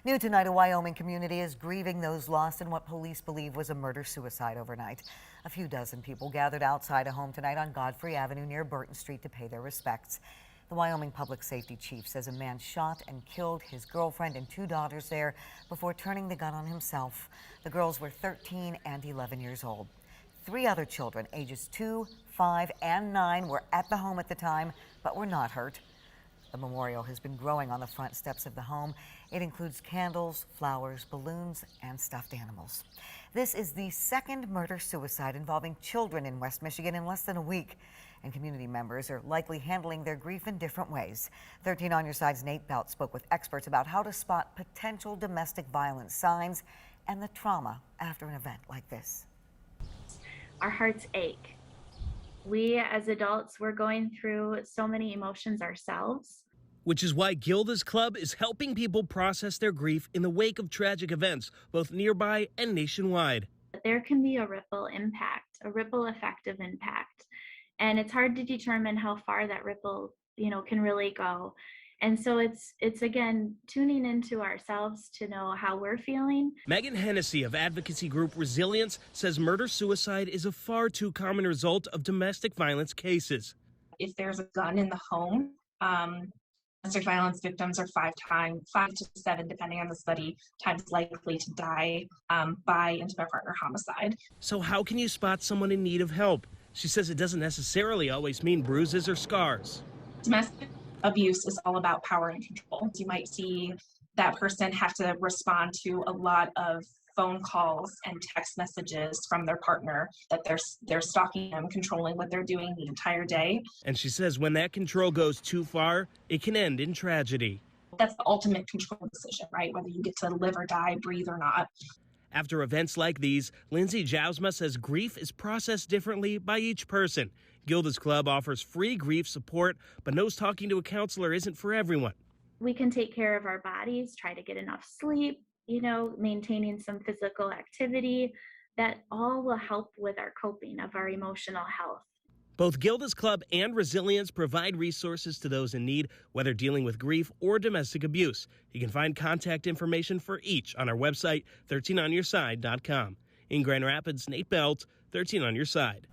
New tonight, a Wyoming community is grieving those lost in what police believe was a murder-suicide overnight. A few dozen people gathered outside a home tonight on Godfrey Avenue near Burton Street to pay their respects. The Wyoming public safety chief says a man shot and killed his girlfriend and two daughters there before turning the gun on himself. The girls were 13 and 11 years old. Three other children, ages 2, 5, and 9, were at the home at the time, but were not hurt. The memorial has been growing on the front steps of the home. It includes candles, flowers, balloons, and stuffed animals. This is the second murder-suicide involving children in West Michigan in less than a week. And community members are likely handling their grief in different ways. 13 on Your Side's Nate Belt spoke with experts about how to spot potential domestic violence signs and the trauma after an event like this. Our hearts ache. We as adults, we're going through so many emotions ourselves. Which is why Gilda's Club is helping people process their grief in the wake of tragic events, both nearby and nationwide. There can be a ripple effect of impact. And it's hard to determine how far that ripple, can really go. And so it's again, tuning into ourselves to know how we're feeling. Megan Hennessy of advocacy group Resilience says murder-suicide is a far too common result of domestic violence cases. If there's a gun in the home, domestic violence victims are 5 to 7, depending on the study, times likely to die by intimate partner homicide. So how can you spot someone in need of help? She says it doesn't necessarily always mean bruises or scars. Domestic abuse is all about power and control. You might see that person have to respond to a lot of phone calls and text messages from their partner that they're stalking them, controlling what they're doing the entire day. And she says when that control goes too far, it can end in tragedy. That's the ultimate control decision, right? Whether you get to live or die, breathe or not. After events like these, Lindsay Jousma says grief is processed differently by each person. Gilda's Club offers free grief support, but knows talking to a counselor isn't for everyone. We can take care of our bodies, try to get enough sleep, maintaining some physical activity. That all will help with our coping of our emotional health. Both Gilda's Club and Resilience provide resources to those in need, whether dealing with grief or domestic abuse. You can find contact information for each on our website, 13onyourside.com. In Grand Rapids, Nate Belt, 13 on Your Side.